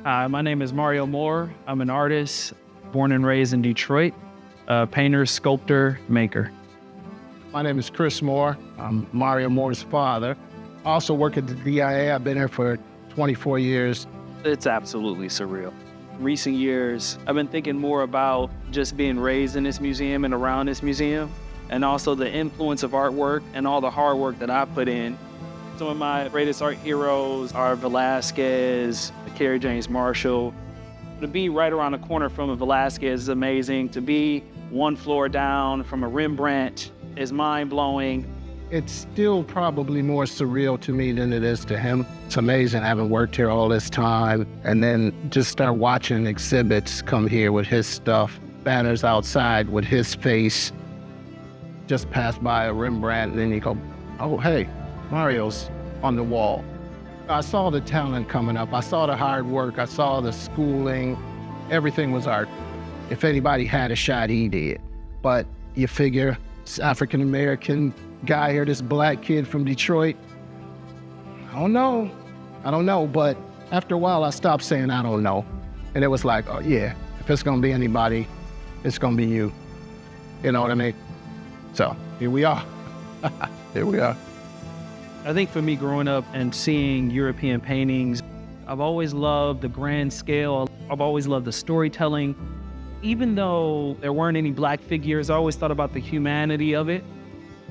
Hi, my name is Mario Moore. I'm an artist, born and raised in Detroit, a painter, sculptor, maker. My name is Kris Moore. I'm Mario Moore's father. I also work at the DIA. I've been here for 24 years. It's absolutely surreal. Recent years, I've been thinking more about just being raised in this museum and around this museum, and also the influence of artwork and all the hard work that I put in. Some of my greatest art heroes are Velázquez, Kerry James Marshall. To be right around the corner from a Velázquez is amazing. To be one floor down from a Rembrandt is mind-blowing. It's still probably more surreal to me than it is to him. It's amazing having worked here all this time and then just start watching exhibits come here with his stuff, banners outside with his face. Just pass by a Rembrandt and then you go, oh, hey, Mario's on the wall. I saw the talent coming up. I saw the hard work. I saw the schooling. Everything was art. If anybody had a shot, he did. But you figure this African-American guy here, this black kid from Detroit, I don't know. But after a while, I stopped saying I don't know. And it was like, oh yeah, if it's gonna be anybody, it's gonna be you. You know what I mean? So here we are. Here we are. I think for me, growing up and seeing European paintings, I've always loved the grand scale. I've always loved the storytelling. Even though there weren't any black figures, I always thought about the humanity of it,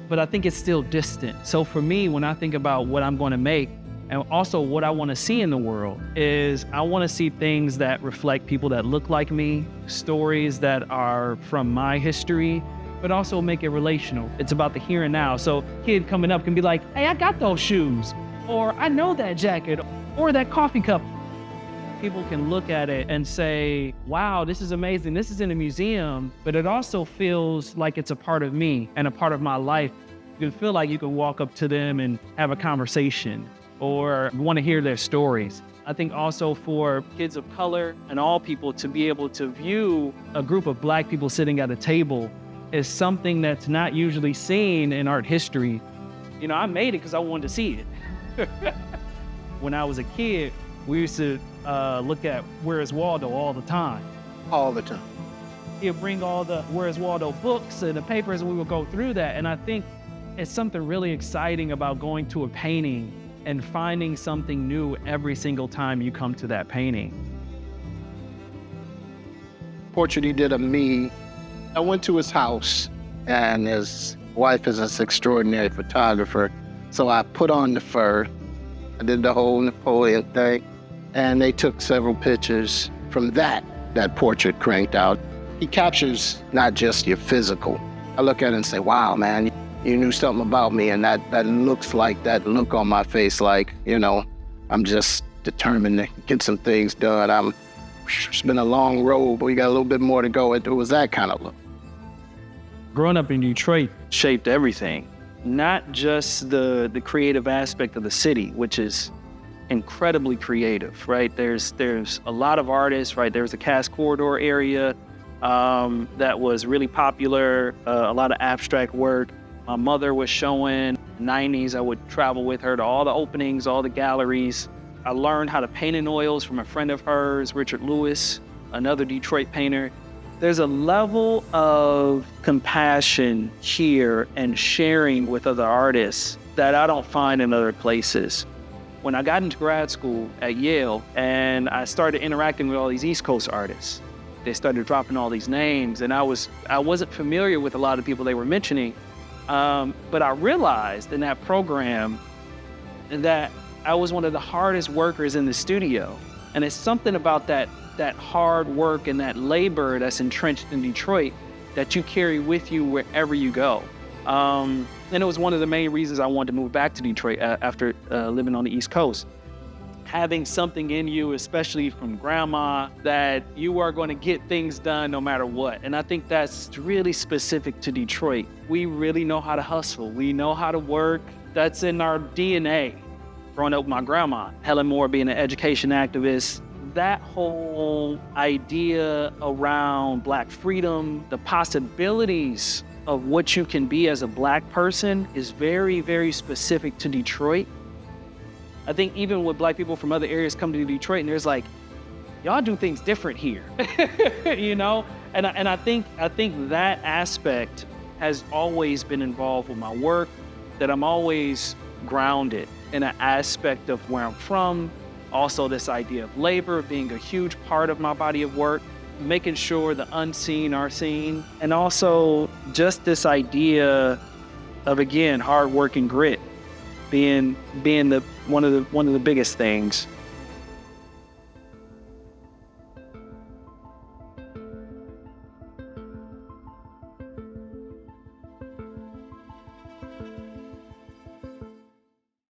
but I think it's still distant. So for me, when I think about what I'm going to make, and also what I want to see in the world, is I want to see things that reflect people that look like me, stories that are from my history, but also make it relational. It's about the here and now. So a kid coming up can be like, hey, I got those shoes, or I know that jacket, or that coffee cup. People can look at it and say, wow, this is amazing. This is in a museum, but it also feels like it's a part of me and a part of my life. You can feel like you can walk up to them and have a conversation or want to hear their stories. I think also for kids of color and all people to be able to view a group of black people sitting at a table is something that's not usually seen in art history. You know, I made it because I wanted to see it. When I was a kid, we used to look at Where's Waldo all the time. All the time. He'd bring all the Where's Waldo books and the papers, and we would go through that. And I think it's something really exciting about going to a painting and finding something new every single time you come to that painting. Portrait he did of me, I went to his house, and his wife is this extraordinary photographer. So I put on the fur, I did the whole Napoleon thing, and they took several pictures from that portrait cranked out. He captures not just your physical. I look at it and say, wow, man, you knew something about me, and that looks like that look on my face, like, you know, I'm just determined to get some things done. It's been a long road, but we got a little bit more to go. It was that kind of look. Growing up in Detroit shaped everything, not just the creative aspect of the city, which is incredibly creative, right? There's a lot of artists, right? There's the Cass Corridor area that was really popular, a lot of abstract work. My mother was showing, 90s, I would travel with her to all the openings, all the galleries. I learned how to paint in oils from a friend of hers, Richard Lewis, another Detroit painter. There's a level of compassion here and sharing with other artists that I don't find in other places. When I got into grad school at Yale and I started interacting with all these East Coast artists, they started dropping all these names, and I wasn't familiar with a lot of people they were mentioning, but I realized in that program that I was one of the hardest workers in the studio. And it's something about that hard work and that labor that's entrenched in Detroit that you carry with you wherever you go. And it was one of the main reasons I wanted to move back to Detroit after living on the East Coast. Having something in you, especially from grandma, that you are going to get things done no matter what. And I think that's really specific to Detroit. We really know how to hustle. We know how to work. That's in our DNA. Growing up with my grandma, Helen Moore being an education activist, that whole idea around Black freedom, the possibilities of what you can be as a Black person is very, very specific to Detroit. I think even when Black people from other areas come to Detroit and there's like, y'all do things different here, you know? And I think that aspect has always been involved with my work, that I'm always grounded in an aspect of where I'm from. Also, this idea of labor being a huge part of my body of work, making sure the unseen are seen. And also just this idea of, again, hard work and grit being one of the biggest things.